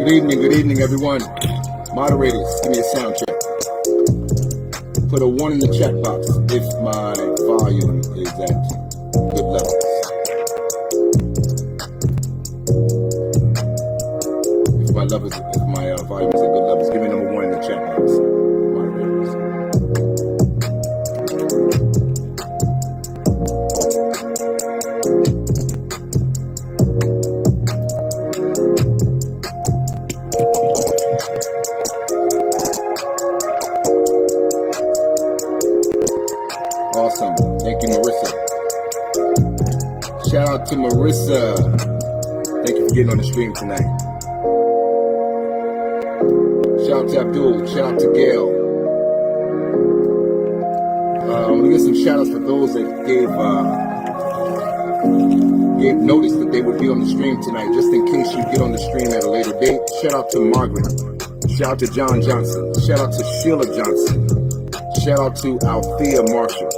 Good evening, everyone. Moderators, give me a sound check. Put a 1 in the chat box if my volume is at good levels. If my volume is at good levels, give me number 1 in the chat box. Moderators. Awesome. Thank you, Marissa. Shout out to Marissa. Thank you for getting on the stream tonight. Shout out to Abdul. Shout out to Gail. I'm going to get some shout outs for those that gave notice that they would be on the stream tonight, just in case you get on the stream at a later date. Shout out to Margaret. Shout out to John Johnson. Shout out to Sheila Johnson. Shout out to Althea Marshall.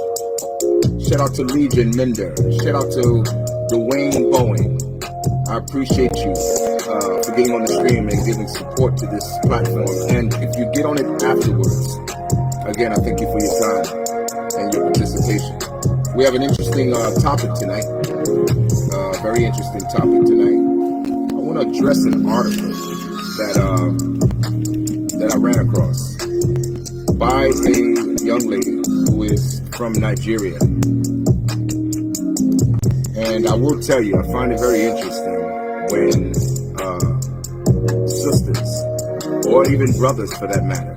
Shout out to Legion Minder. Shout out to Dwayne Bowen. I appreciate you for getting on the stream and giving support to this platform. And if you get on it afterwards, again, I thank you for your time and your participation. We have an interesting topic tonight. Very interesting topic tonight. I want to address an article that I ran across by a young lady who is from Nigeria. And I will tell you, I find it very interesting when sisters, or even brothers for that matter,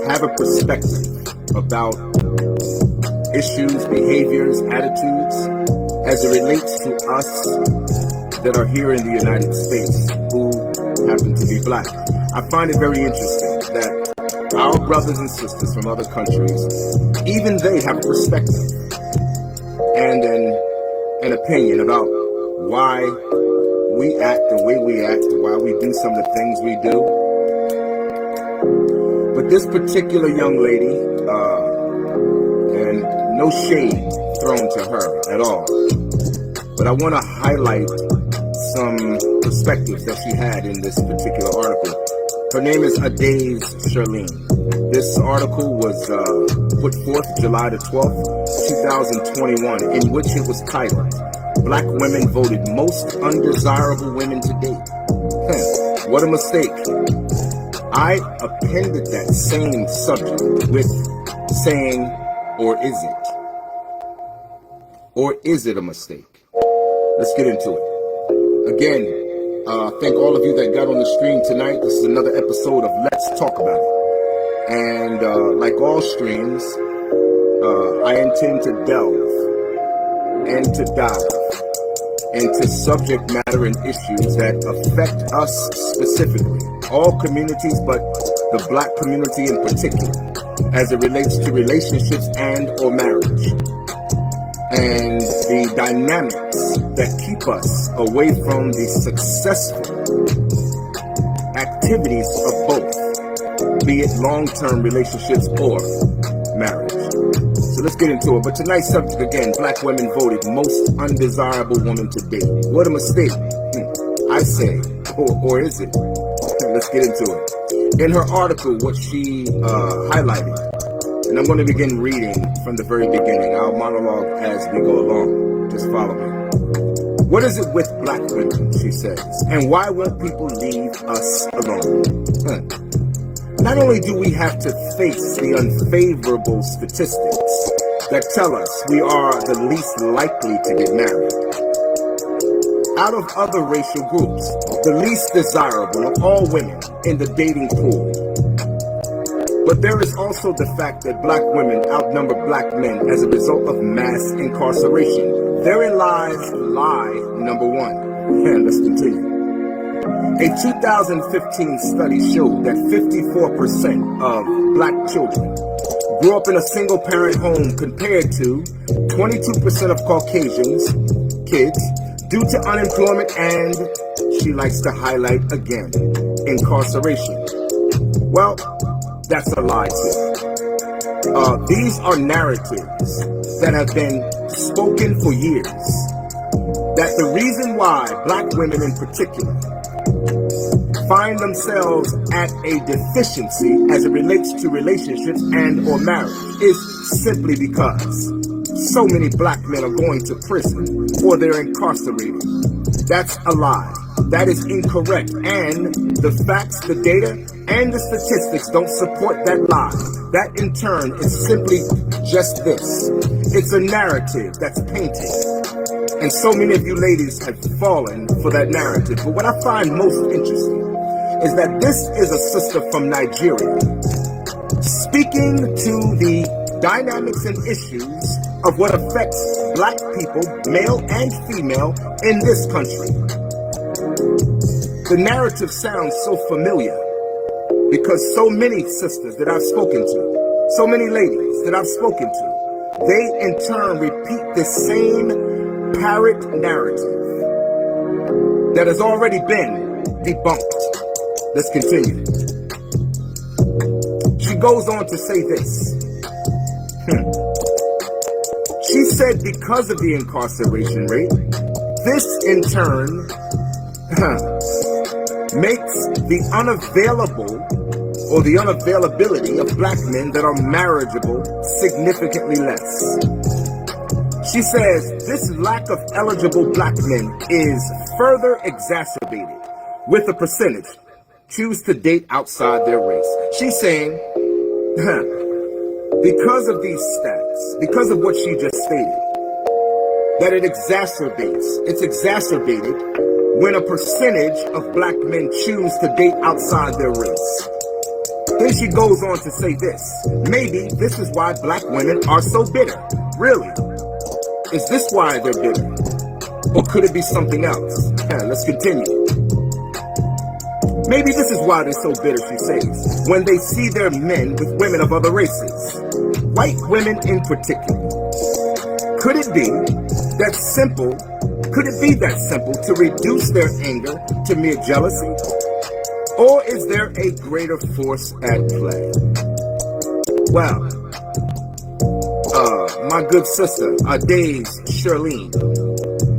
have a perspective about issues, behaviors, attitudes, as it relates to us that are here in the United States who happen to be black. I find it very interesting that our brothers and sisters from other countries, even they have a perspective and an opinion about why we act the way we act, why we do some of the things we do. But this particular young lady, and no shade thrown to her at all, but I want to highlight some perspectives that she had in this particular article. Her name is Adaze Charlene. This article was put forth July the 12th, 2021, in which it was titled, Black Women Voted Most Undesirable Women to Date. What a mistake. I appended that same subject with saying, or is it? Or is it a mistake? Let's get into it. Again, thank all of you that got on the stream tonight. This is another episode of Let's Talk About It. And like all streams, I intend to delve and to dive into subject matter and issues that affect us specifically, all communities, but the black community in particular, as it relates to relationships and or marriage, and the dynamics that keep us away from the successful activities of both, be it long-term relationships or marriage. So let's get into it. But tonight's subject again, black women voted most undesirable woman to date. What a mistake, I say, or is it? Let's get into it. In her article, what she highlighted, and I'm going to begin reading from the very beginning. I'll monologue as we go along. Just follow me. What is it with black women, she says, and why won't people leave us alone? Not only do we have to face the unfavorable statistics that tell us we are the least likely to get married, out of other racial groups, the least desirable of all women in the dating pool. But there is also the fact that black women outnumber black men as a result of mass incarceration. Therein lies lie number one. And let's continue. A 2015 study showed that 54% of black children grew up in a single-parent home compared to 22% of Caucasians kids due to unemployment and, she likes to highlight again, incarceration. Well, that's a lie too. These are narratives that have been spoken for years, that the reason why black women in particular find themselves at a deficiency as it relates to relationships and or marriage is simply because so many black men are going to prison or they're incarcerated. That's a lie. That is incorrect. And the facts, the data, and the statistics don't support that lie. That in turn is simply just this. It's a narrative that's painted. And so many of you ladies have fallen for that narrative. But what I find most interesting is that this is a sister from Nigeria speaking to the dynamics and issues of what affects black people, male and female, in this country. The narrative sounds so familiar because so many sisters that I've spoken to, so many ladies that I've spoken to, they in turn repeat the same parrot narrative that has already been debunked. Let's continue. She goes on to say this. She said because of the incarceration rate, this in turn makes the unavailable or the unavailability of black men that are marriageable significantly less. She says this lack of eligible black men is further exacerbated with a percentage choose to date outside their race. She's saying, because of these stats, because of what she just stated, that it's exacerbated when a percentage of black men choose to date outside their race. Then she goes on to say this, maybe this is why black women are so bitter. Really? Is this why they're bitter? Or could it be something else? Let's continue. Maybe this is why they're so bitter, she says, when they see their men with women of other races, white women in particular. Could it be that simple to reduce their anger to mere jealousy? Or is there a greater force at play? Well, my good sister, Days Shirlene,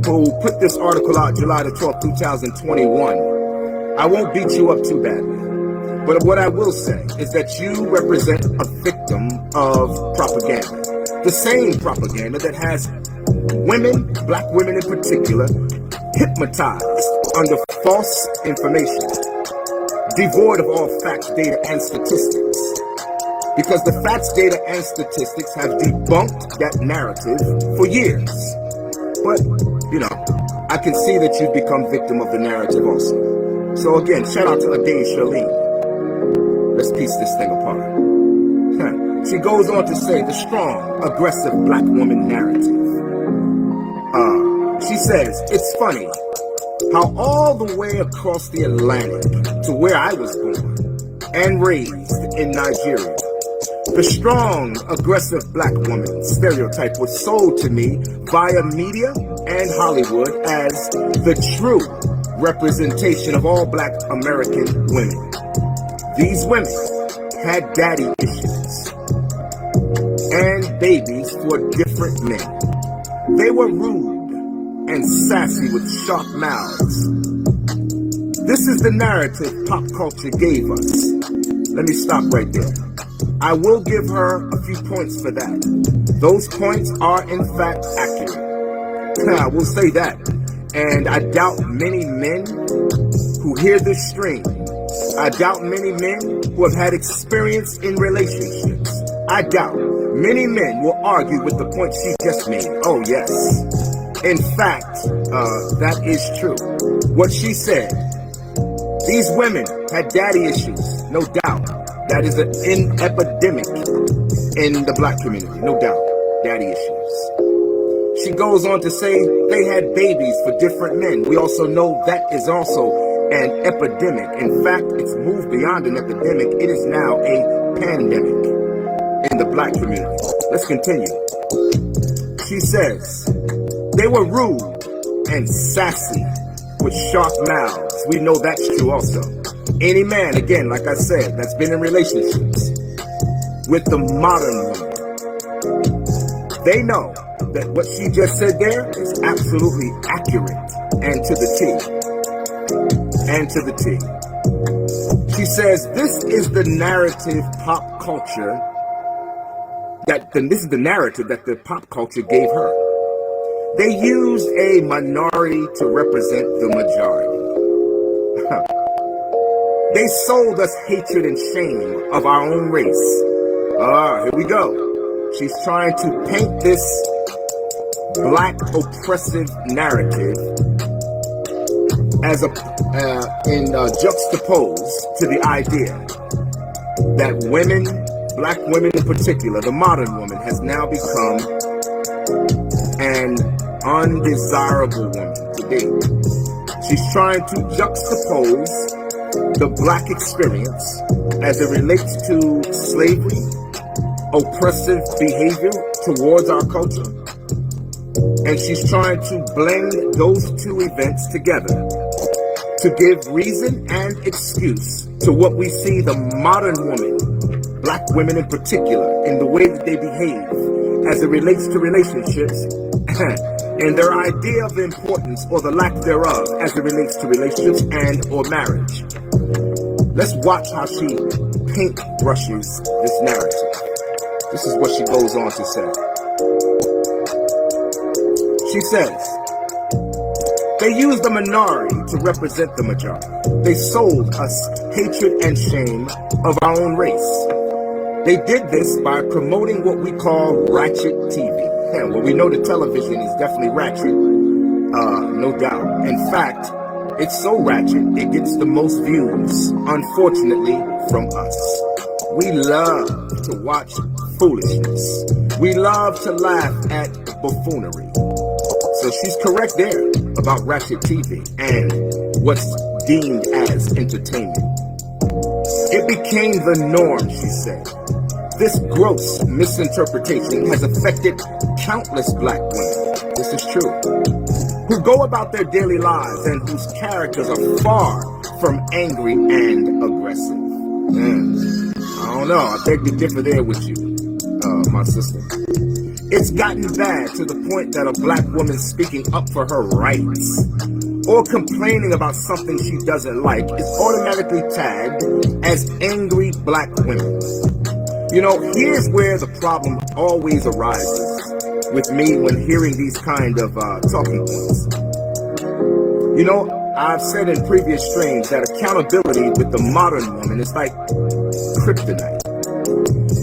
who put this article out July the 12th, 2021, I won't beat you up too badly. But what I will say is that you represent a victim of propaganda. The same propaganda that has women, black women in particular, hypnotized under false information, devoid of all facts, data, and statistics. Because the facts, data, and statistics have debunked that narrative for years. But, I can see that you've become victim of the narrative also. So again, shout out to Ade Charlene. Let's piece this thing apart. She goes on to say the strong, aggressive black woman narrative. She says, it's funny how all the way across the Atlantic to where I was born and raised in Nigeria, the strong, aggressive black woman stereotype was sold to me via media and Hollywood as the true representation of all black American women. These women had daddy issues and babies for different men. They were rude and sassy with sharp mouths. This is the narrative pop culture gave us. Let me stop right there. I will give her a few points for that. Those points are in fact accurate. I will say that. And I doubt many men who hear this stream, I doubt many men who have had experience in relationships, I doubt many men will argue with the point she just made. Oh yes. In fact, that is true. What she said, these women had daddy issues, no doubt. That is an epidemic in the black community, no doubt. Daddy issues. She goes on to say they had babies for different men. We also know that is also an epidemic. In fact, it's moved beyond an epidemic. It is now a pandemic in the black community. Let's continue. She says they were rude and sassy with sharp mouths. We know that's true also. Any man, again, like I said, that's been in relationships with the modern woman, they know that what she just said there is absolutely accurate and to the T. And to the T. She says this is the narrative pop culture this is the narrative that the pop culture gave her. They used a minority to represent the majority. They sold us hatred and shame of our own race. Here we go. She's trying to paint this black oppressive narrative as juxtaposed to the idea that women, black women in particular, the modern woman, has now become an undesirable woman today. She's trying to juxtapose the black experience as it relates to slavery, oppressive behavior towards our culture, and she's trying to blend those two events together to give reason and excuse to what we see the modern woman, black women in particular, in the way that they behave as it relates to relationships and their idea of the importance or the lack thereof as it relates to relationships and or marriage. Let's watch how she paintbrushes this narrative. This is what she goes on to say. She says, they used the minority to represent the majority. They sold us hatred and shame of our own race. They did this by promoting what we call ratchet TV. Yeah, well, we know the television is definitely ratchet, no doubt. In fact, it's so ratchet, it gets the most views, unfortunately, from us. We love to watch foolishness. We love to laugh at buffoonery. So she's correct there about ratchet TV and what's deemed as entertainment. It became the norm, she said. This gross misinterpretation has affected countless black women, this is true, who go about their daily lives and whose characters are far from angry and aggressive. I don't know, I beg to differ there with you, my sister. It's gotten bad to the point that a black woman speaking up for her rights or complaining about something she doesn't like is automatically tagged as angry black women. You know, here's where the problem always arises with me when hearing these kind of talking points. You know, I've said in previous streams that accountability with the modern woman is like kryptonite.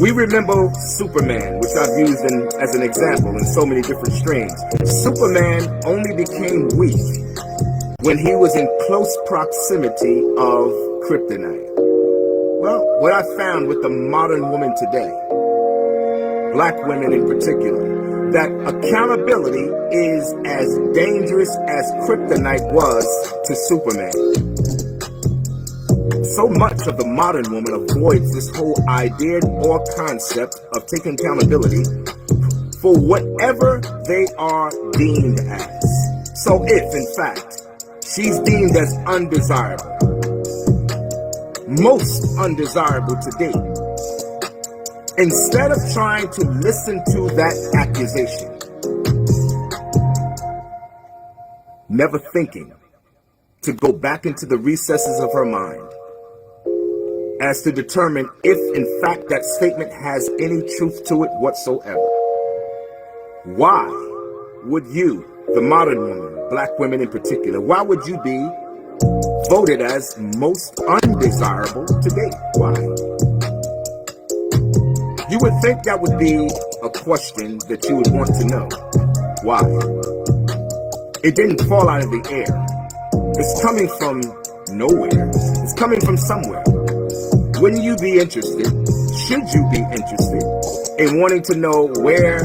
We remember Superman, which I've used as an example in so many different streams. Superman only became weak when he was in close proximity of kryptonite. Well, what I found with the modern woman today, black women in particular, that accountability is as dangerous as kryptonite was to Superman. So much of the modern woman avoids this whole idea or concept of taking accountability for whatever they are deemed as. So if, in fact, she's deemed as undesirable, most undesirable to date, instead of trying to listen to that accusation, never thinking to go back into the recesses of her mind as to determine if in fact that statement has any truth to it whatsoever. Why would you, the modern woman, black women in particular, why would you be voted as most undesirable today? Why? You would think that would be a question that you would want to know. Why? It didn't fall out of the air. It's coming from nowhere. It's coming from somewhere. Wouldn't you be interested, should you be interested, in wanting to know where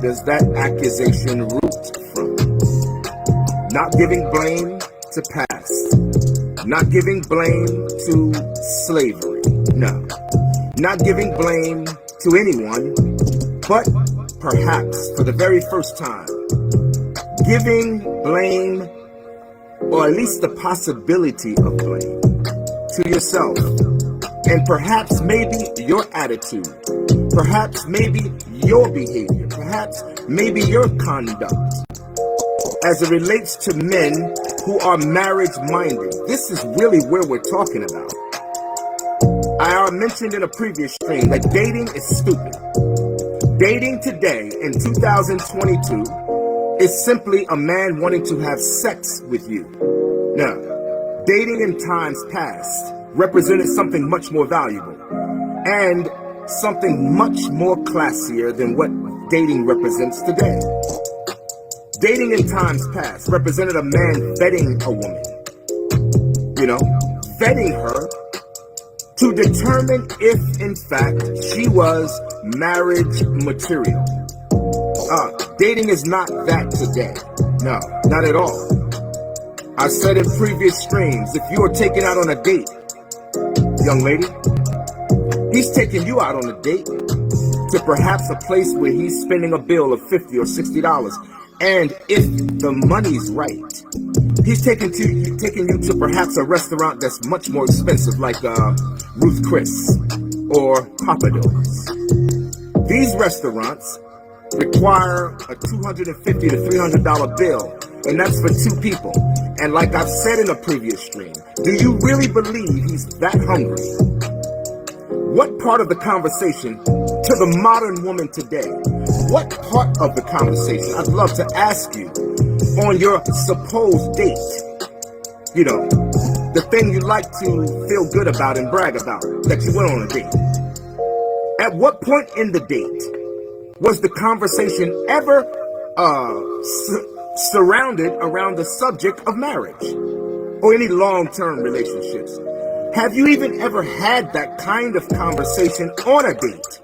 does that accusation root from? Not giving blame to past. Not giving blame to slavery. No. Not giving blame to anyone, but perhaps for the very first time, giving blame, or at least the possibility of blame, to yourself. And perhaps maybe your attitude, perhaps maybe your behavior, perhaps maybe your conduct as it relates to men who are marriage-minded. This is really where we're talking about. I mentioned in a previous stream that dating is stupid. Dating today in 2022 is simply a man wanting to have sex with you. Now, dating in times past represented something much more valuable and something much more classier than what dating represents today. Dating in times past represented a man vetting a woman, vetting her to determine if, in fact, she was marriage material. Dating is not that today. No, not at all. I said in previous streams, if you are taken out on a date, young lady, he's taking you out on a date to perhaps a place where he's spending a bill of $50 or $60. And if the money's right, he's taking you to perhaps a restaurant that's much more expensive, like Ruth Chris or Papa Do's. These restaurants require a $250 to $300 bill, and that's for two people. And like I've said in a previous stream, do you really believe he's that hungry? What part of the conversation to the modern woman today, what part of the conversation, I'd love to ask you, on your supposed date, the thing you like to feel good about and brag about, that you went on a date. At what point in the date was the conversation ever surrounded around the subject of marriage or any long-term relationships? Have you even ever had that kind of conversation on a date?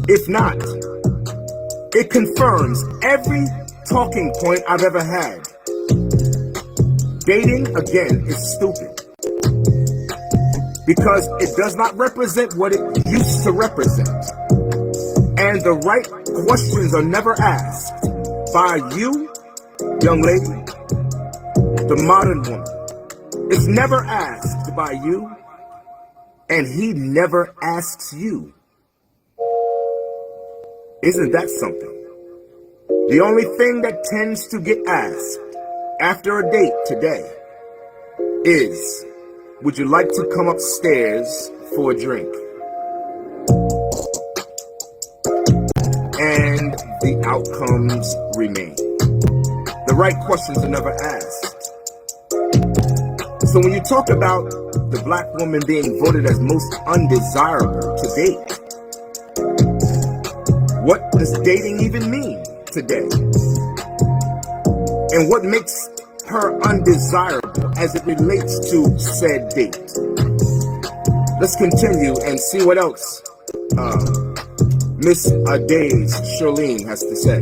If not, it confirms every talking point I've ever had. Dating, again, is stupid because it does not represent what it used to represent. And the right questions are never asked by you, young lady, the modern woman. It's never asked by you, and he never asks you. Isn't that something? The only thing that tends to get asked after a date today is, would you like to come upstairs for a drink? And the outcomes remain. The right questions are never asked. So when you talk about the black woman being voted as most undesirable to date, what does dating even mean today? And what makes her undesirable as it relates to said date? Let's continue and see what else Miss Adays Charlene has to say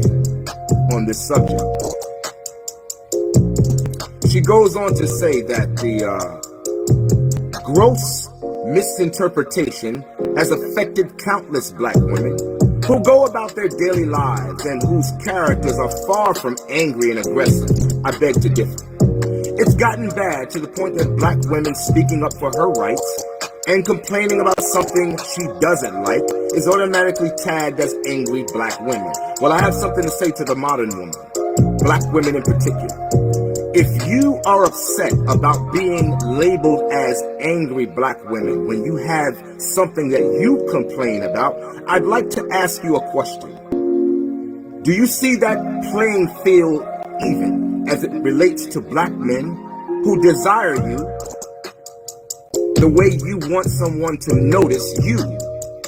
on this subject. She goes on to say that the gross misinterpretation has affected countless black women who go about their daily lives and whose characters are far from angry and aggressive. I beg to differ. It's gotten bad to the point that black women speaking up for her rights and complaining about something she doesn't like is automatically tagged as angry black women. Well, I have something to say to the modern woman, black women in particular. If you are upset about being labeled as angry black women when you have something that you complain about, I'd like to ask you a question. Do you see that playing field even as it relates to black men who desire you the way you want someone to notice you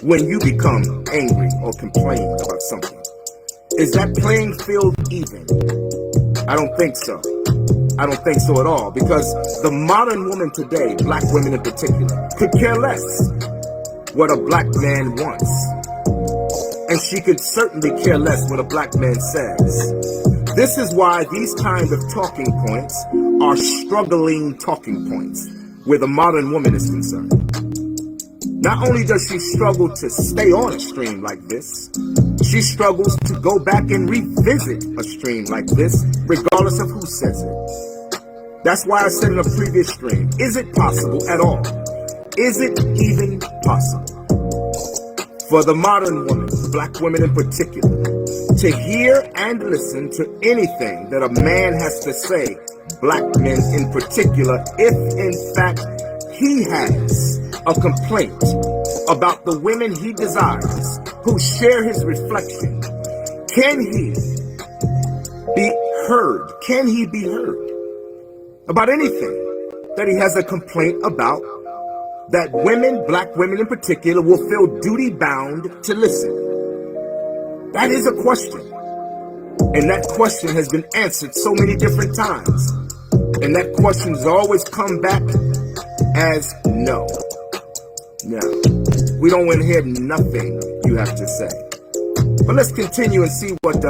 when you become angry or complain about something? Is that playing field even? I don't think so. I don't think so at all, because the modern woman today, black women in particular, could care less what a black man wants. And she could certainly care less what a black man says. This is why these kind of talking points are struggling talking points where the modern woman is concerned. Not only does she struggle to stay on a stream like this, she struggles to go back and revisit a stream like this, regardless of who says it. That's why I said in a previous stream, is it possible at all? Is it even possible for the modern woman, black women in particular, to hear and listen to anything that a man has to say, black men in particular, if in fact he has a complaint about the women he desires who share his reflection. Can he be heard? Can he be heard about anything that he has a complaint about, that women, black women in particular, will feel duty bound to listen? That is a question. And that question has been answered so many different times. And that question has always come back as no. No. We don't want to hear nothing you have to say. But let's continue and see what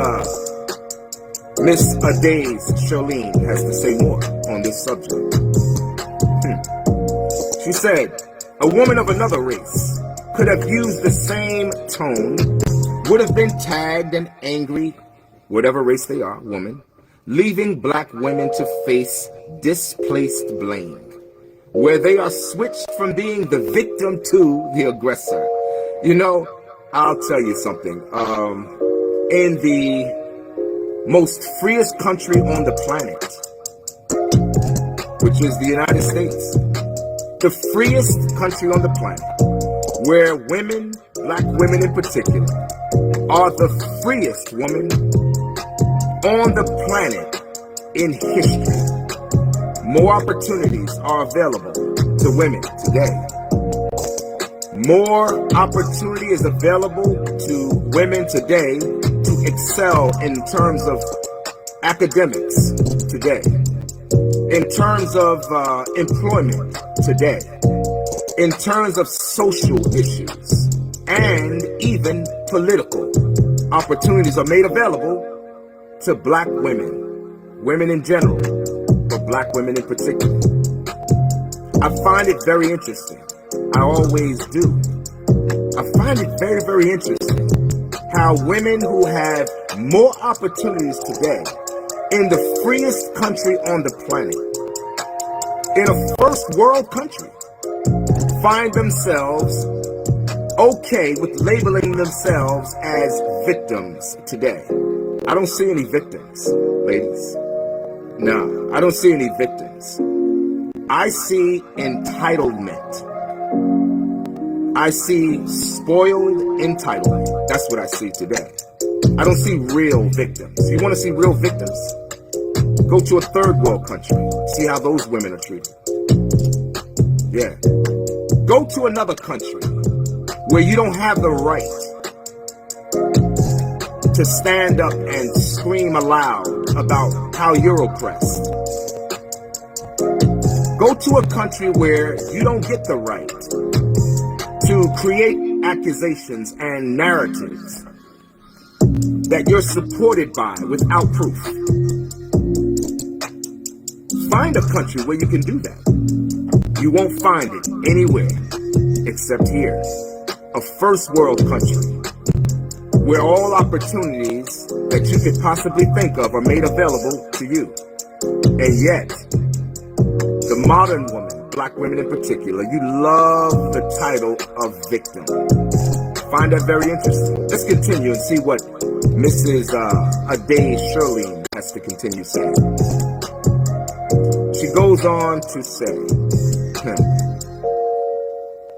Miss Adays Charlene has to say more on this subject. She said, a woman of another race could have used the same tone, would have been tagged and angry, whatever race they are, woman, leaving black women to face displaced blame, where they are switched from being the victim to the aggressor. You know, I'll tell you something. In the most freest country on the planet, which is the United States, the freest country on the planet, where women, black women in particular, are the freest women on the planet in history. More opportunities are available to women today. More opportunity is available to women today to excel in terms of academics today, in terms of employment today, in terms of social issues, and even political opportunities are made available to black women, women in general, but black women in particular. I find it very interesting. I always do. I find it very, very interesting how women who have more opportunities today in the freest country on the planet, in a first world country, find themselves okay with labeling themselves as victims today. I don't see any victims, ladies. No, I don't see any victims. I see entitlement. I see spoiled entitlement. That's what I see today. I don't see real victims. You want to see real victims? Go to a third world country. See how those women are treated. Yeah. Go to another country where you don't have the right to stand up and scream aloud about how you're oppressed. Go to a country where you don't get the right to create accusations and narratives that you're supported by without proof. Find a country where you can do that. You won't find it anywhere except here, a first world country, where all opportunities that you could possibly think of are made available to you. And yet, the modern woman, black women in particular, you love the title of victim. Find that very interesting. Let's continue and see what Mrs. Adays Charlene has to continue saying. She goes on to say,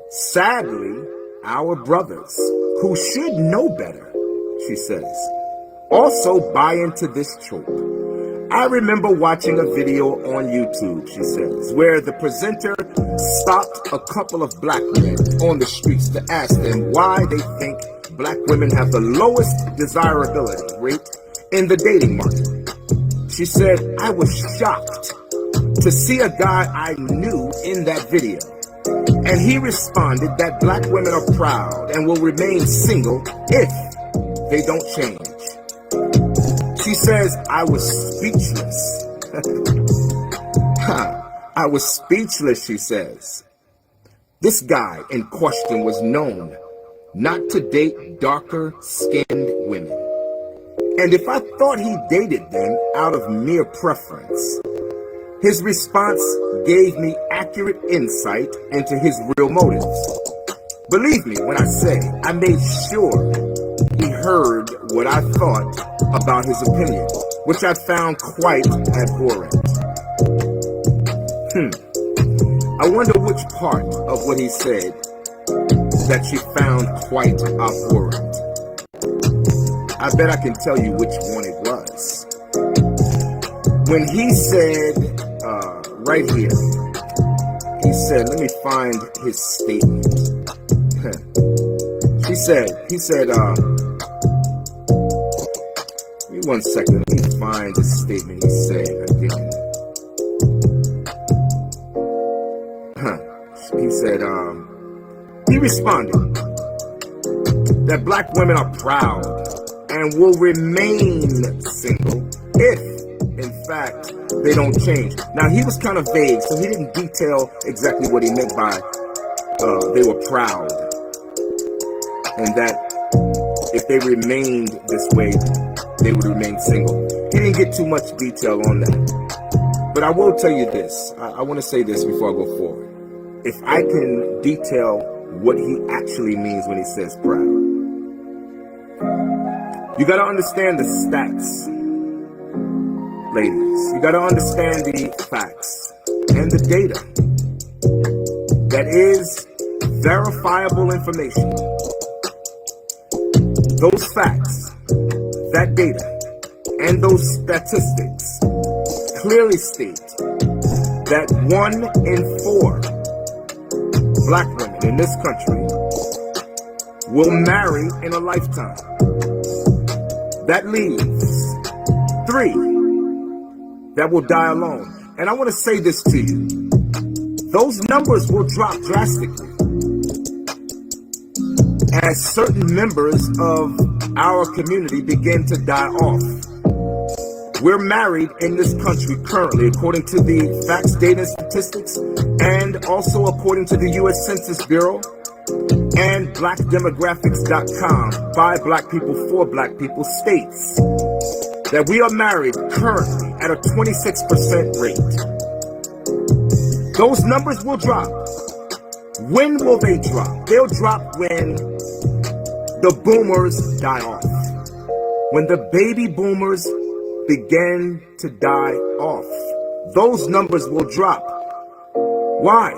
sadly, our brothers, who should know better, she says, also buy into this trope. I remember watching a video on YouTube, she says, where the presenter stopped a couple of black men on the streets to ask them why they think black women have the lowest desirability rate in the dating market. She said, I was shocked to see a guy I knew in that video. And he responded that black women are proud and will remain single if they don't change. She says, I was speechless. I was speechless, she says. This guy in question was known not to date darker-skinned women. And if I thought he dated them out of mere preference, his response gave me accurate insight into his real motives. Believe me when I say I made sure he heard what I thought about his opinion, which I found quite abhorrent. I wonder which part of what he said that she found quite abhorrent. I bet I can tell you which one it was. When he said, right here, he said, let me find his statement. he said, give me 1 second, let me find the statement he said again. He said, he responded that black women are proud and will remain single if, in fact, they don't change. Now, he was kind of vague, so he didn't detail exactly what he meant by they were proud, and that if they remained this way, they would remain single. He didn't get too much detail on that. But I will tell you this. I want to say this before I go forward. If I can detail what he actually means when he says proud, you got to understand the stats, ladies. You got to understand the facts and the data. That is verifiable information. Those facts, that data, and those statistics clearly state that 1 in 4 black women in this country will marry in a lifetime. That leaves 3 that will die alone. And I want to say this to you. Those numbers will drop drastically as certain members of our community begin to die off. We're married in this country currently, according to the facts, data, and statistics, and also according to the U.S. Census Bureau and blackdemographics.com, by black people for black people, states that we are married currently at a 26% rate. Those numbers will drop. When will they drop? They'll drop when the boomers die off. When the baby boomers begin to die off, those numbers will drop. Why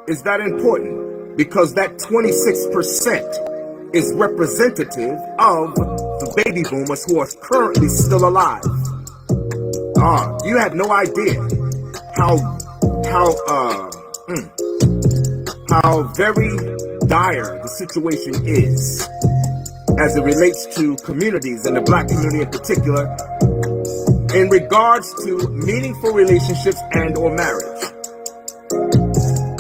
is that important? Because that 26% is representative of the baby boomers who are currently still alive. You have no idea how very dire the situation is as it relates to communities, and the black community in particular, in regards to meaningful relationships and or marriage.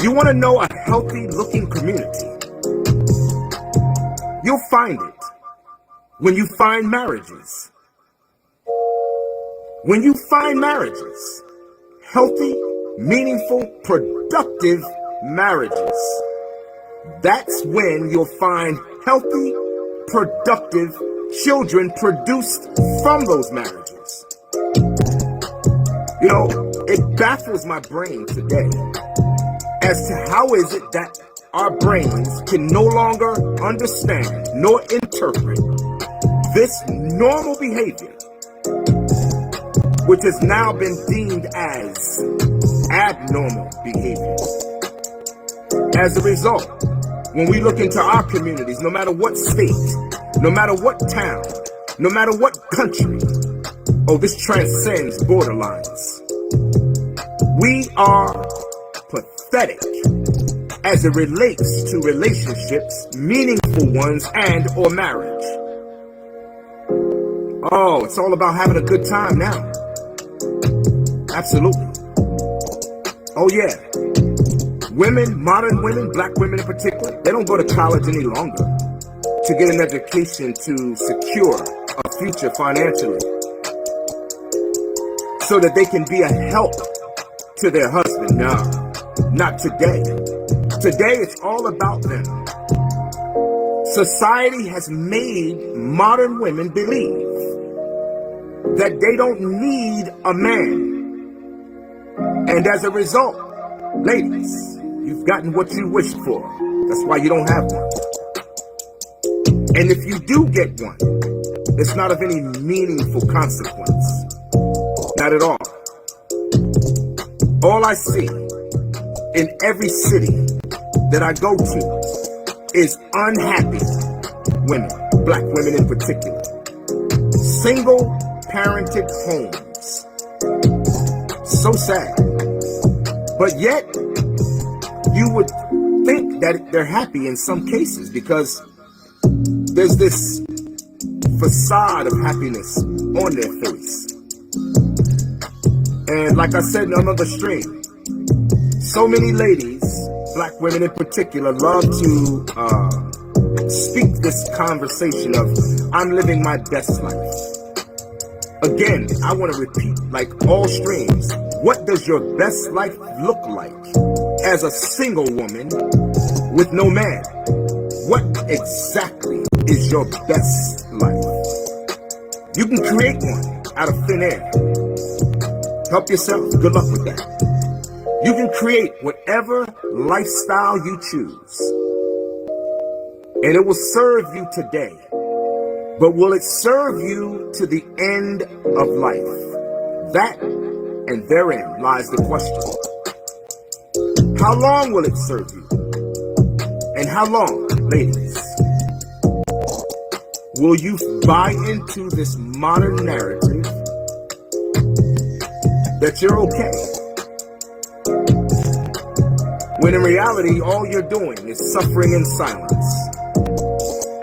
You want to know a healthy looking community? You'll find it when you find marriages. When you find marriages, healthy, meaningful, productive marriages, that's when you'll find healthy, productive children produced from those marriages. You know, it baffles my brain today as to how is it that our brains can no longer understand nor interpret this normal behavior, which has now been deemed as abnormal behavior. As a result, when we look into our communities, no matter what state, no matter what town, no matter what country, this transcends borderlines. We are pathetic as it relates to relationships, meaningful ones, and or marriage. It's all about having a good time now. Absolutely. Yeah. Women, modern women, black women in particular, they don't go to college any longer to get an education to secure a future financially so that they can be a help to their husband. No, not today. Today it's all about them. Society has made modern women believe that they don't need a man. And as a result, ladies, you've gotten what you wished for. That's why you don't have one. And if you do get one, it's not of any meaningful consequence. Not at all. All I see in every city that I go to is unhappy women, black women in particular. Single parented homes. So sad. But yet, you would think that they're happy in some cases because there's this facade of happiness on their face. And like I said in another stream, so many ladies, black women in particular, love to speak this conversation of, I'm living my best life. Again, I want to repeat, like all streams, what does your best life look like as a single woman with no man? What exactly is your best life? You can create one out of thin air. Help yourself. Good luck with that. You can create whatever lifestyle you choose. And it will serve you today. But will it serve you to the end of life? That and therein lies the question. How long will it serve you? And how long, ladies, will you buy into this modern narrative that you're okay, when in reality all you're doing is suffering in silence,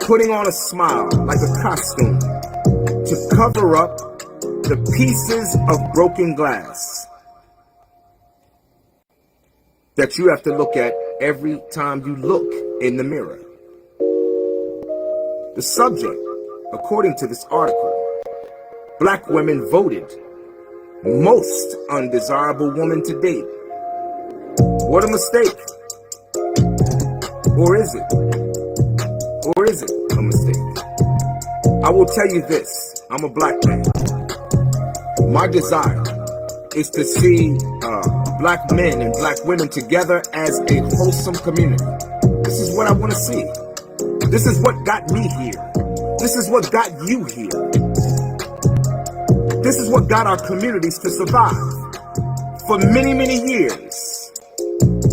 putting on a smile like a costume to cover up the pieces of broken glass that you have to look at every time you look in the mirror? The subject, according to this article, black women voted most undesirable woman to date. What a mistake. Or is it? Or is it a mistake? I will tell you this. I'm a black man. My desire is to see black men and black women together as a wholesome community. This is what I want to see. This is what got me here. This is what got you here. This is what got our communities to survive for many, many years.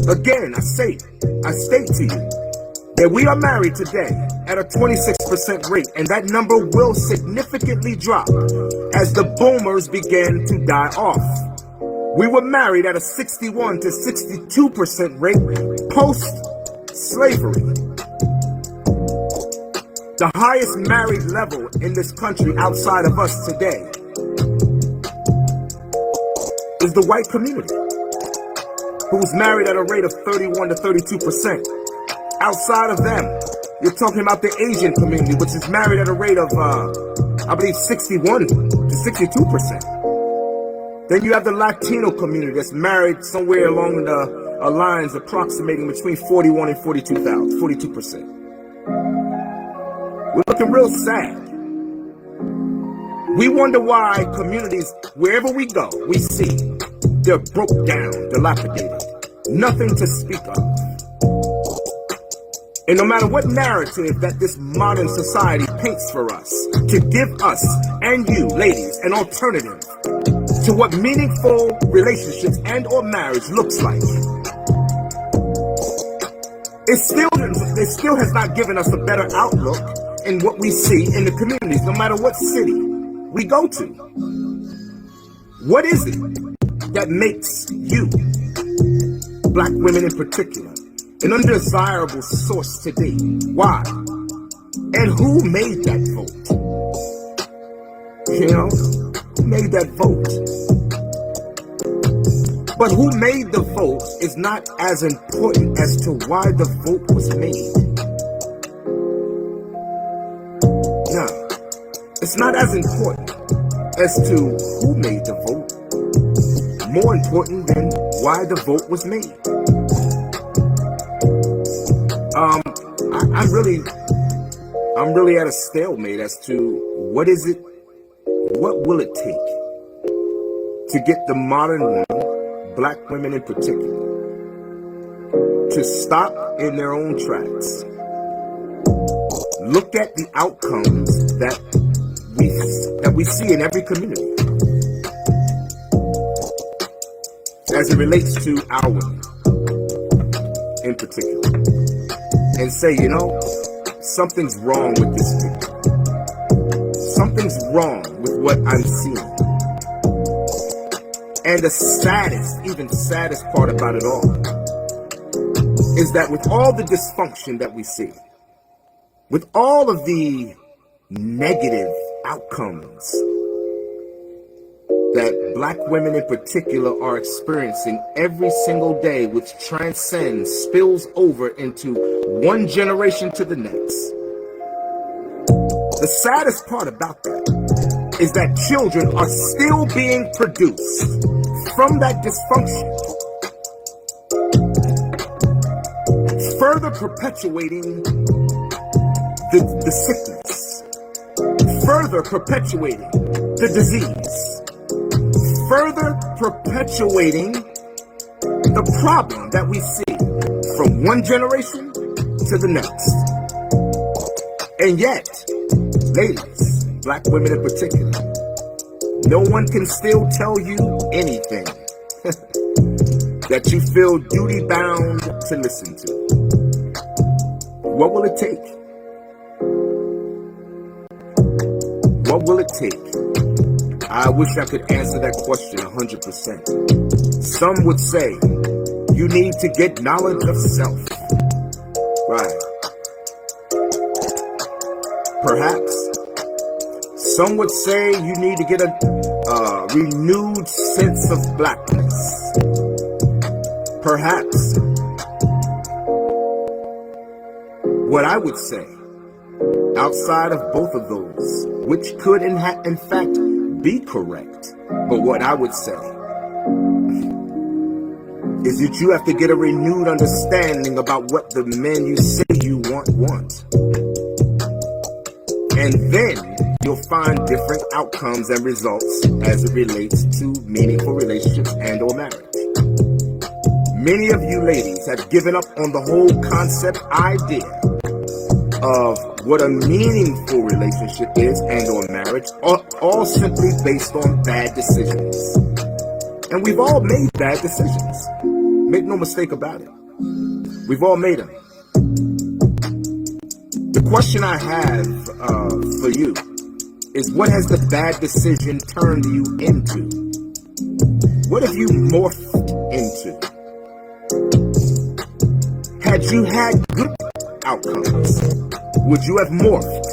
Again, I state to you that we are married today at a 26% rate, and that number will significantly drop as the boomers begin to die off. We were married at a 61 to 62% rate post-slavery. The highest married level in this country outside of us today is the white community, who's married at a rate of 31 to 32%. Outside of them, you're talking about the Asian community, which is married at a rate of, I believe, 61 to 62%. Then you have the Latino community that's married somewhere along the lines approximating between 41 and 42%. We're looking real sad. We wonder why communities, wherever we go, we see they're broke down, dilapidated, nothing to speak of. And no matter what narrative that this modern society paints for us, to give us and you, ladies, an alternative to what meaningful relationships and or marriage looks like, it still has not given us a better outlook in what we see in the communities, no matter what city we go to. What is it that makes you, black women in particular, an undesirable source today? Why? And who made that vote? You know, who made that vote? But who made the vote is not as important as to why the vote was made. No, it's not as important as to who made the vote. More important than why the vote was made. I'm really at a stalemate as to what will it take to get the modern woman, black women in particular, to stop in their own tracks, look at the outcomes that we see in every community as it relates to our women in particular, and say, you know, something's wrong with this picture. Something's wrong with what I'm seeing. And the saddest part about it all is that with all the dysfunction that we see, with all of the negative outcomes that black women in particular are experiencing every single day, which transcends, spills over into one generation to the next. The saddest part about that is that children are still being produced from that dysfunction, further perpetuating the sickness, further perpetuating the disease, further perpetuating the problem that we see from one generation to the next. And yet, ladies, black women in particular, no one can still tell you anything that you feel duty bound to listen to. What will it take? What will it take? I wish I could answer that question 100%. Some would say you need to get knowledge of self. Right. Perhaps. Some would say you need to get a renewed sense of blackness. Perhaps. What I would say, outside of both of those, which could in fact be correct, but what I would say is that you have to get a renewed understanding about what the men you say you want. And then you'll find different outcomes and results as it relates to meaningful relationships and or marriage. Many of you ladies have given up on the whole concept idea of what a meaningful relationship is and or marriage, all simply based on bad decisions. And we've all made bad decisions. Make no mistake about it. We've all made them. The question I have for you is, what has the bad decision turned you into? What have you morphed into? Had you had good outcomes, would you have morphed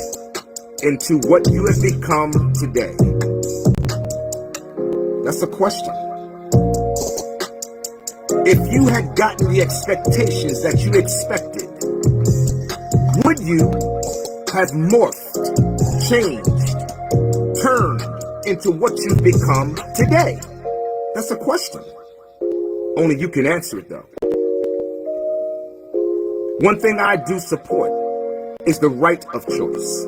into what you have become today? That's the question. If you had gotten the expectations that you expected, would you have morphed, changed, turned into what you've become today? That's a question. Only you can answer it, though. One thing I do support is the right of choice.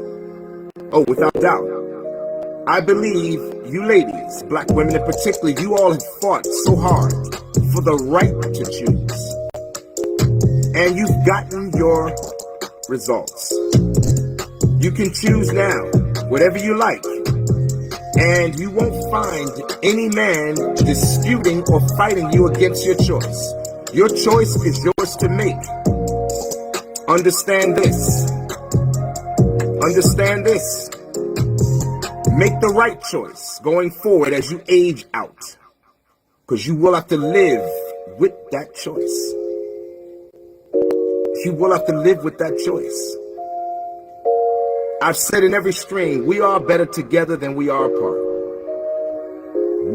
Oh, without doubt. I believe you ladies, black women in particular, you all have fought so hard for the right to choose. And you've gotten your results. You can choose now, whatever you like. And you won't find any man disputing or fighting you against your choice. Your choice is yours to make. Understand this. Understand this. Make the right choice going forward as you age out, because you will have to live with that choice. You will have to live with that choice. I've said in every stream, we are better together than we are apart.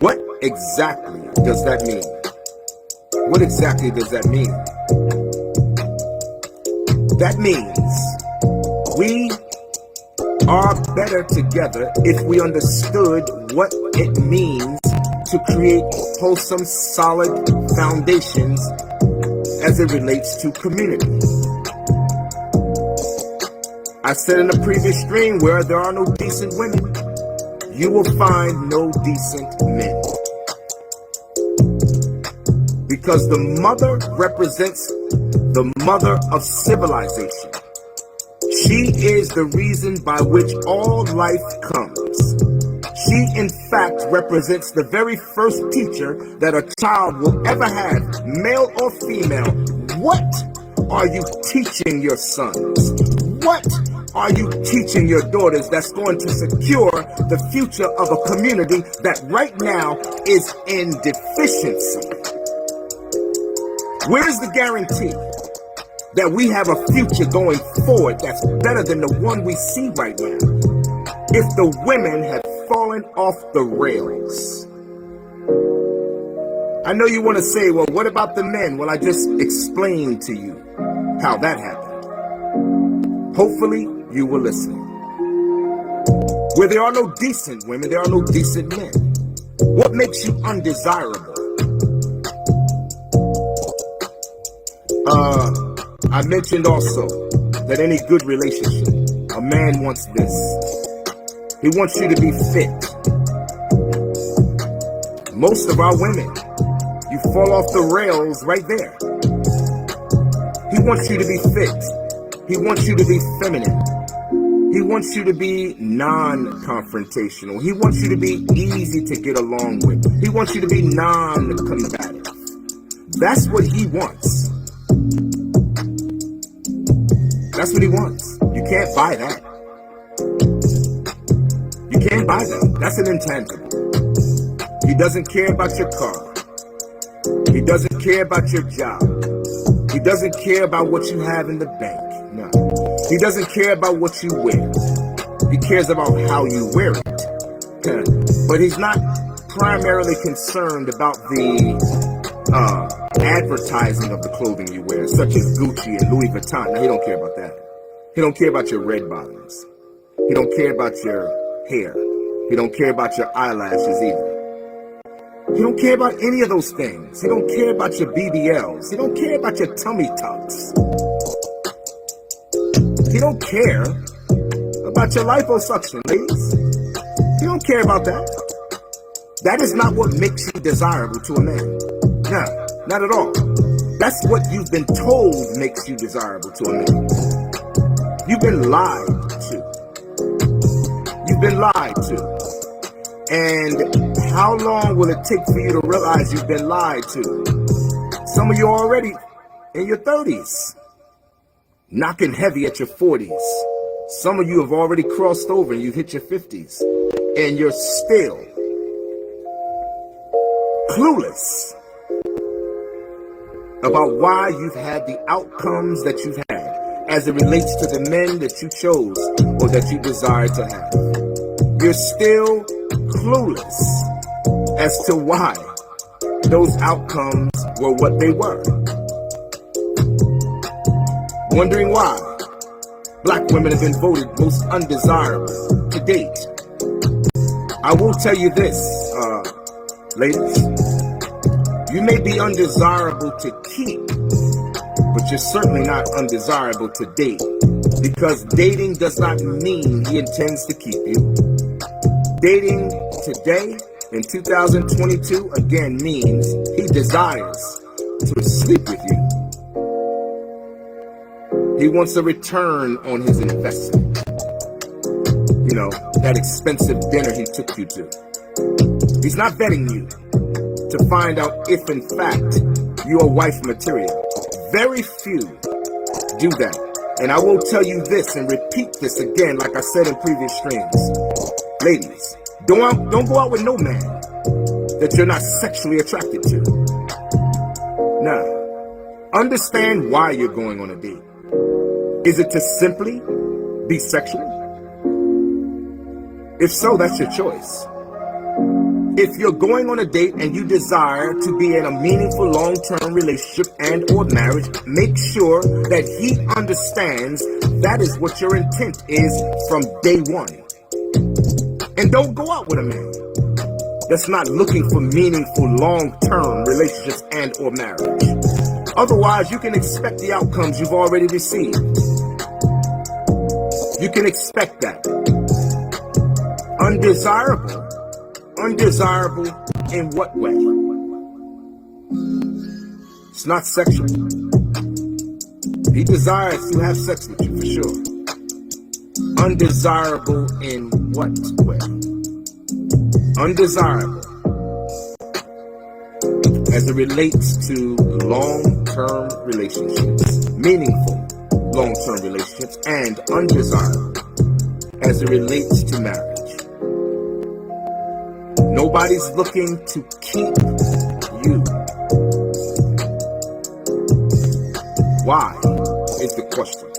What exactly does that mean? What exactly does that mean? That means we are better together if we understood what it means to create wholesome, solid foundations as it relates to community. I said in the previous stream, where there are no decent women, you will find no decent men. Because the mother represents the mother of civilization. She is the reason by which all life comes. She, in fact, represents the very first teacher that a child will ever have, male or female. What are you teaching your sons? What are you teaching your daughters that's going to secure the future of a community that right now is in deficiency? Where's the guarantee that we have a future going forward that's better than the one we see right now if the women have fallen off the rails? I know you want to say, well, what about the men? Well, I just explained to you how that happened. Hopefully, you will listen. Where there are no decent women, there are no decent men. What makes you undesirable? I mentioned also that any good relationship, a man wants this. He wants you to be fit. Most of our women, you fall off the rails right there. He wants you to be fit. He wants you to be feminine. He wants you to be non-confrontational. He wants you to be easy to get along with. He wants you to be non-combative. That's what he wants. That's what he wants. You can't buy that. You can't buy that. That's an intangible. He doesn't care about your car. He doesn't care about your job. He doesn't care about what you have in the bank. No. He doesn't care about what you wear. He cares about how you wear it. But he's not primarily concerned about the advertising of the clothing you wear, such as Gucci and Louis Vuitton. Now, he don't care about that. He don't care about your red bottoms. He don't care about your hair. He don't care about your eyelashes either. He don't care about any of those things. He don't care about your BBLs. He don't care about your tummy tucks. He don't care about your liposuction, ladies. He don't care about that. That is not what makes you desirable to a man. No, not at all. That's what you've been told makes you desirable to a man. You've been lied to. You've been lied to. And how long will it take for you to realize you've been lied to? Some of you are already in your 30s, knocking heavy at your 40s. Some of you have already crossed over and you've hit your 50s, and you're still clueless about why you've had the outcomes that you've had as it relates to the men that you chose or that you desire to have. You're still clueless as to why those outcomes were what they were. Wondering why black women have been voted most undesirable to date. I will tell you this, ladies. You may be undesirable to keep, but you're certainly not undesirable to date, because dating does not mean he intends to keep you. Dating today in 2022 again means he desires to sleep with you. He wants a return on his investment. You know, that expensive dinner he took you to. He's not vetting you to find out if in fact you are wife material. Very few do that. And I will tell you this and repeat this again, like I said in previous streams. Ladies, don't go out with no man that you're not sexually attracted to. Now, understand why you're going on a date. Is it to simply be sexual? If so, that's your choice. If you're going on a date and you desire to be in a meaningful long-term relationship and or marriage, make sure that he understands that is what your intent is from day one. And don't go out with a man that's not looking for meaningful long-term relationships and or marriage. Otherwise, you can expect the outcomes you've already received. You can expect that. Undesirable. Undesirable in what way? It's not sexual. He desires to have sex with you for sure. Undesirable in what way? Undesirable as it relates to long-term relationships, meaningful long-term relationships, and undesirable as it relates to marriage. Nobody's looking to keep you. Why is the question.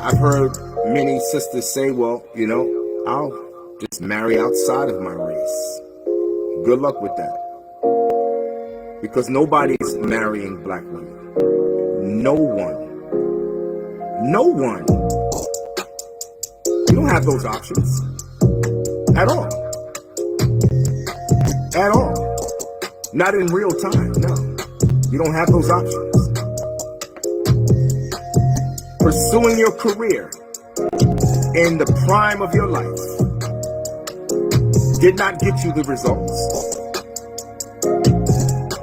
I've heard many sisters say, well, I'll just marry outside of my race. Good luck with that. Because nobody's marrying black women. No one. No one. You don't have those options. At all. At all. Not in real time, no. You don't have those options. Pursuing your career in the prime of your life did not get you the results.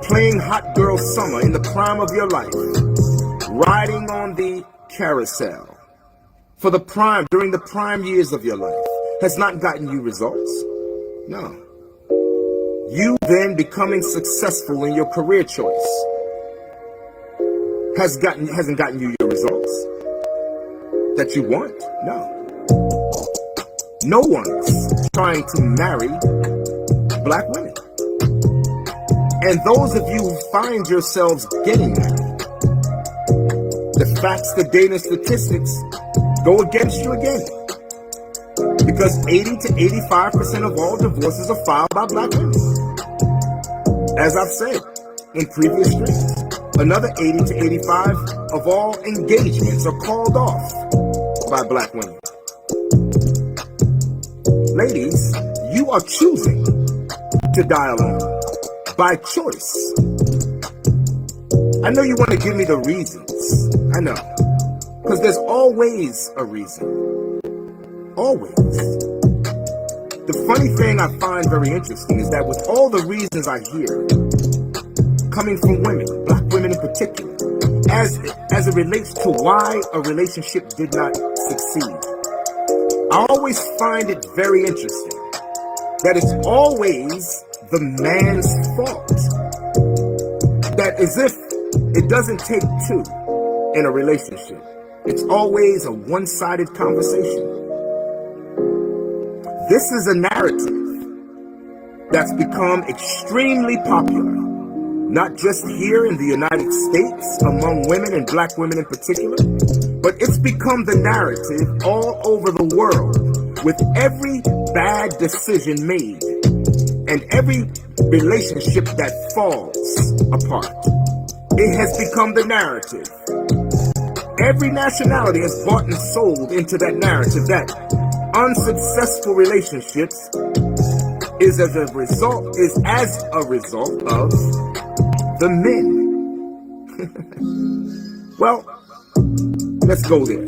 Playing hot girl summer in the prime of your life, riding on the carousel for the prime, during the prime years of your life, has not gotten you results. No. You then becoming successful in your career choice hasn't gotten you your results that you want. No. No one's trying to marry black women. And those of you who find yourselves getting married, the facts, the data, statistics go against you again. Because 80 to 85% of all divorces are filed by black women. As I've said in previous streams, another 80 to 85 of all engagements are called off by black women. Ladies, you are choosing to die alone by choice. I know you want to give me the reasons. I know. Because there's always a reason. Always. The funny thing I find very interesting is that with all the reasons I hear coming from women, black women in particular, as it relates to why a relationship did not succeed, I always find it very interesting that it's always the man's fault. That as if it doesn't take two in a relationship. It's always a one-sided conversation. This is a narrative that's become extremely popular, not just here in the United States among women and black women in particular, but it's become the narrative all over the world with every bad decision made and every relationship that falls apart. It has become the narrative. Every nationality has bought and sold into that narrative that unsuccessful relationships is as a result of the men. Well, let's go there.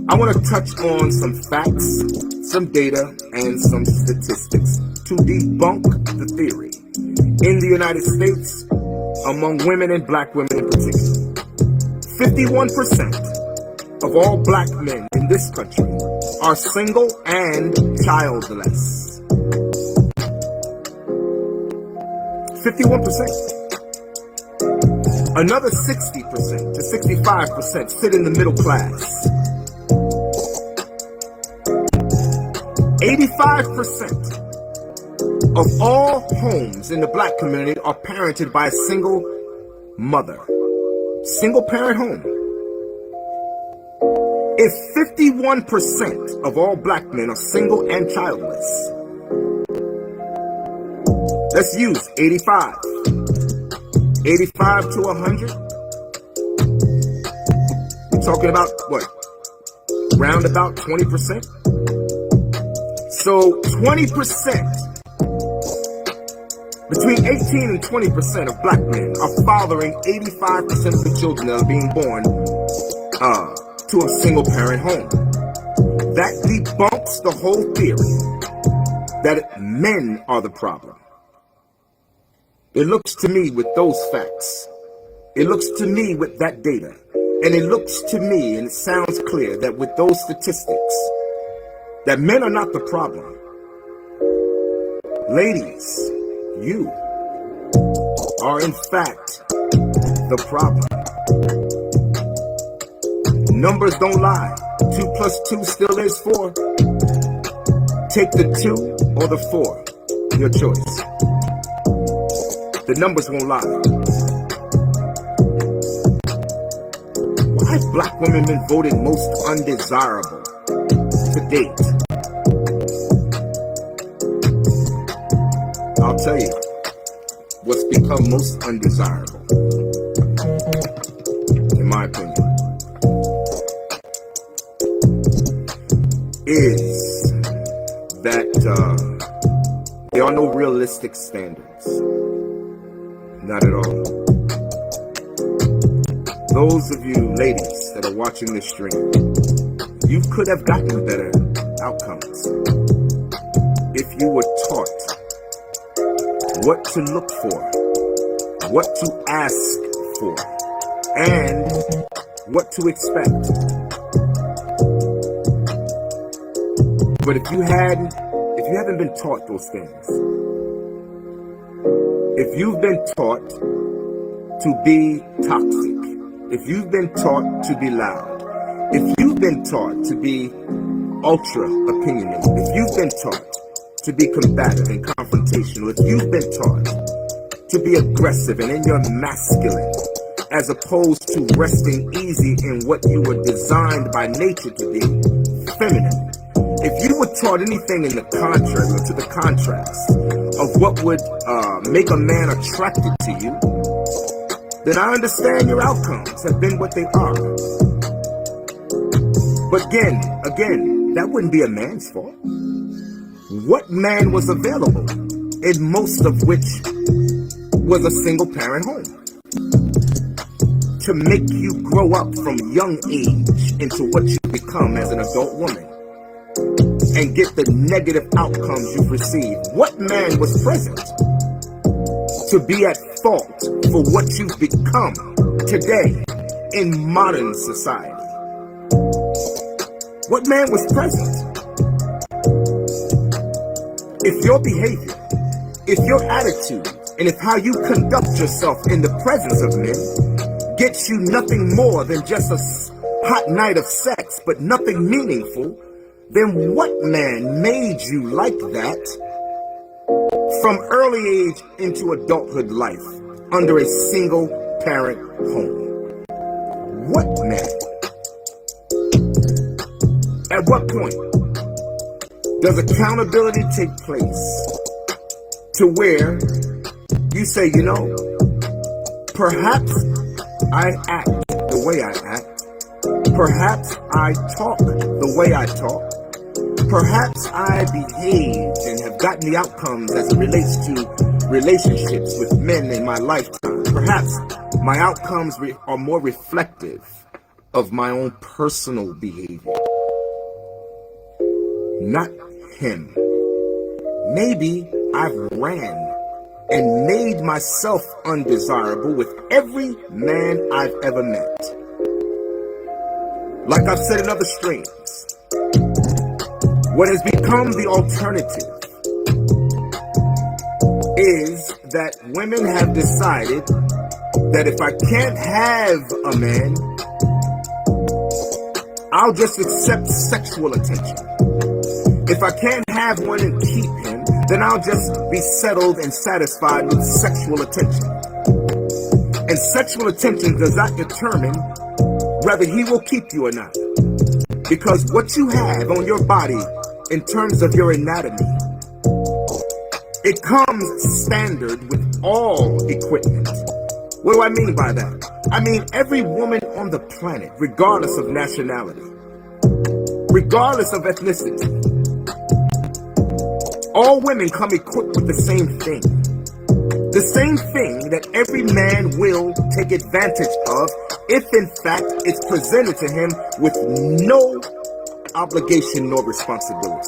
I want to touch on some facts, some data, and some statistics to debunk the theory in the United States among women and black women in particular. 51% of all black men in this country are single and childless. 51%. Another 60% to 65% sit in the middle class. 85% of all homes in the black community are parented by a single mother. Single parent home. If 51% of all black men are single and childless, let's use 85. 85 to 100. We're talking about what? Round about 20%. So 20%, between 18 and 20% of black men are fathering 85% of the children that are being born to a single parent home. That debunks the whole theory that men are the problem. It looks to me with those facts, it looks to me with that data, And it looks to me, and it sounds clear, that with those statistics, that men are not the problem. Ladies, you are in fact the problem. Numbers don't lie. 2 plus 2 still is 4. Take the 2 or the 4, your choice. The numbers won't lie. Why have black women been voted most undesirable to date? I'll tell you what's become most undesirable, in my opinion, is that there are no realistic standards. Not at all. Those of you ladies that are watching this stream, you could have gotten better outcomes if you were taught what to look for, what to ask for, and what to expect. But if you haven't been taught those things, if you've been taught to be toxic, if you've been taught to be loud, if you've been taught to be ultra opinionated, if you've been taught to be combative and confrontational, if you've been taught to be aggressive and in your masculine, as opposed to resting easy in what you were designed by nature to be, feminine. If you were taught anything in the contrary or to the contrast of what would make a man attracted to you, then I understand your outcomes have been what they are. But again, that wouldn't be a man's fault. What man was available, in most of which was a single parent home, to make you grow up from young age into what you become as an adult woman and get the negative outcomes you've received? What man was present to be at fault for what you've become today in modern society? What man was present? If your behavior, if your attitude, and if how you conduct yourself in the presence of men gets you nothing more than just a hot night of sex, but nothing meaningful, then what man made you like that from early age into adulthood life under a single parent home? What man? At what point does accountability take place to where you say, you know, perhaps I act the way I act, perhaps I talk the way I talk, perhaps I behaved and have gotten the outcomes as it relates to relationships with men in my lifetime. Perhaps my outcomes are more reflective of my own personal behavior, not him. Maybe I've ran and made myself undesirable with every man I've ever met. Like I've said in other streams, what has become the alternative is that women have decided that if I can't have a man, I'll just accept sexual attention. If I can't have one and keep him, then I'll just be settled and satisfied with sexual attention. And sexual attention does not determine whether he will keep you or not. Because what you have on your body in terms of your anatomy, it comes standard with all equipment. What do I mean by that? I mean every woman on the planet, regardless of nationality, regardless of ethnicity, all women come equipped with the same thing. The same thing that every man will take advantage of if in fact it's presented to him with no obligation nor responsibility.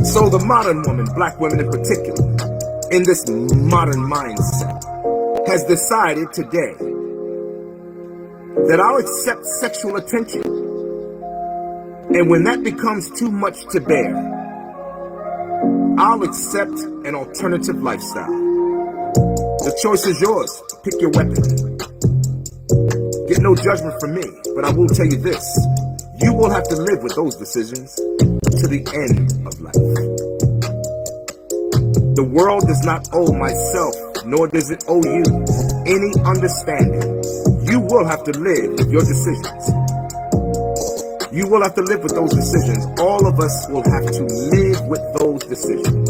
So the modern woman, black women in particular, in this modern mindset, has decided today that I'll accept sexual attention. And when that becomes too much to bear, I'll accept an alternative lifestyle. The choice is yours. Pick your weapon. Get no judgment from me, but I will tell you this. You will have to live with those decisions to the end of life. The world does not owe myself, nor does it owe you, any understanding. You will have to live with your decisions. You will have to live with those decisions. All of us will have to live with those decisions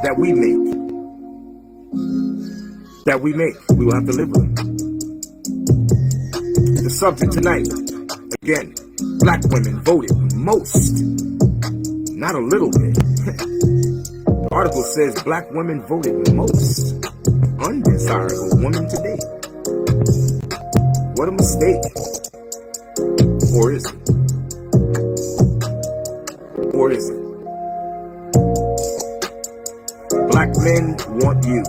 that we make. We will have to live with them. The subject tonight, again, black women voted most, not a little bit. The article says black women voted most undesirable woman to date. What a mistake. Or is it? Or is it? Black men want you.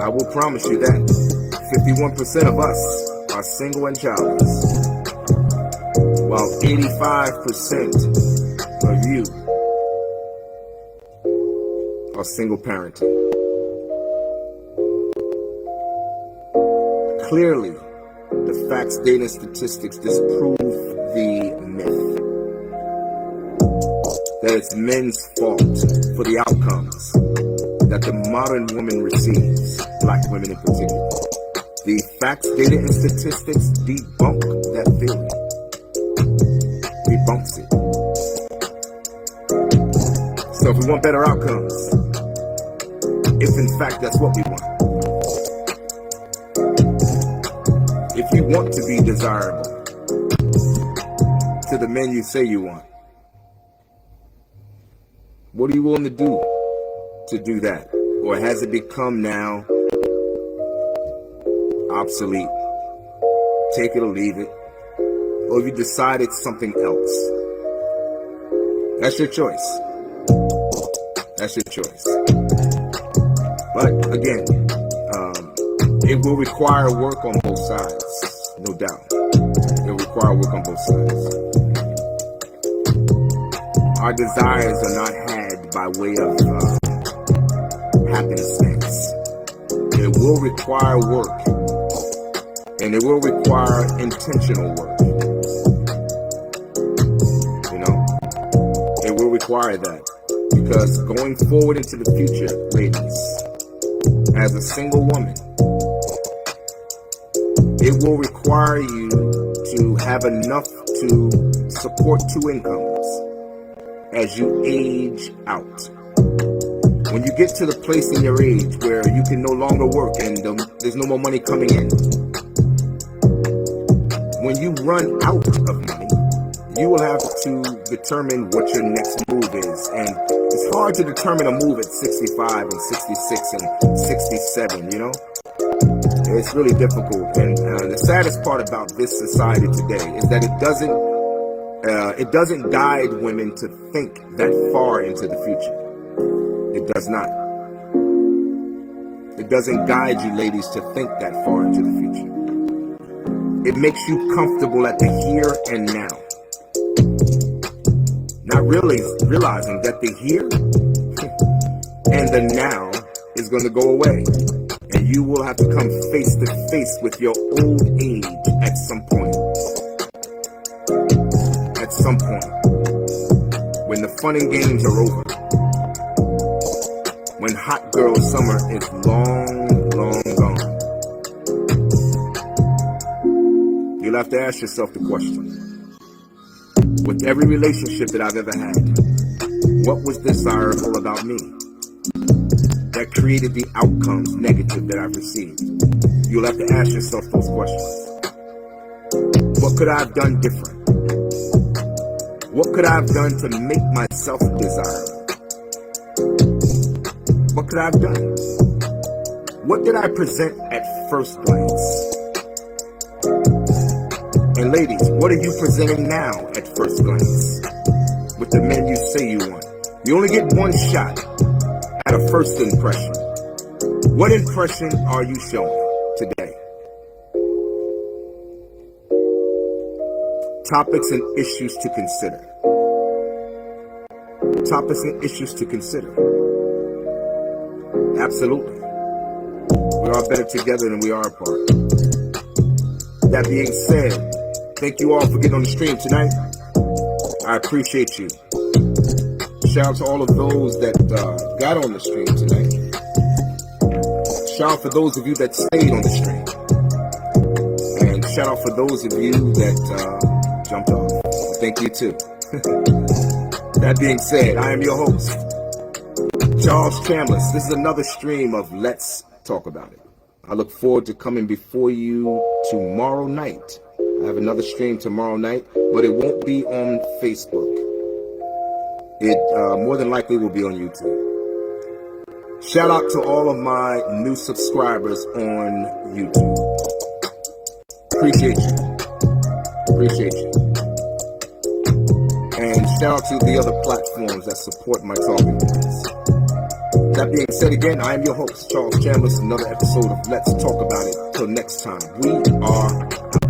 I will promise you that. 51% of us are single and childless, while 85% of you are single parenting. Clearly, the facts, data, and statistics disprove the myth that it's men's fault for the outcomes that the modern woman receives, black women in particular. The facts, data, and statistics debunk that theory. Debunks it. So if we want better outcomes, if in fact that's what we want, if you want to be desirable to the men you say you want, what are you willing to do that? Or has it become now obsolete? Take it or leave it. Or have you decided something else? That's your choice. That's your choice. But again, it will require work on both sides, no doubt. It will require work on both sides. Our desires are not had by way of happenstance. It will require work, and it will require intentional work. You know, it will require that, because going forward into the future, ladies, as a single woman, it will require you to have enough to support two incomes as you age out. When you get to the place in your age where you can no longer work and there's no more money coming in, when you run out of money, you will have to determine what your next move is. And it's hard to determine a move at 65 and 66 and 67, you know? It's really difficult. And the saddest part about this society today is that it doesn't guide women to think that far into the future. It does not. It doesn't guide you, ladies, to think that far into the future. It makes you comfortable at the here and now. Not really realizing that the here and the now is going to go away. And you will have to come face to face with your old age at some point. At some point. When the fun and games are over. When hot girl summer is long, long gone. You'll have to ask yourself the question. With every relationship that I've ever had, what was desirable about me that created the outcomes negative that I've received? You'll have to ask yourself those questions. What could I have done different? What could I have done to make myself desirable? What could I have done? What did I present at first glance? And ladies, what are you presenting now at first glance with the men you say you want? You only get one shot at a first impression. What impression are you showing today? Topics and issues to consider. Topics and issues to consider. Absolutely. We are better together than we are apart. That being said, thank you all for getting on the stream tonight. I appreciate you. Shout out to all of those that got on the stream tonight. Shout out for those of you that stayed on the stream. And shout out for those of you that jumped off. Thank you too. That being said, I am your host, Charles Chambliss. This is another stream of Let's Talk About It. I look forward to coming before you tomorrow night. I have another stream tomorrow night, but it won't be on Facebook. It more than likely will be on YouTube. Shout out to all of my new subscribers on YouTube. Appreciate you. Appreciate you. And shout out to the other platforms that support my talking points. That being said, again, I am your host, Charles Chambliss. Another episode of Let's Talk About It. Till next time, we are out.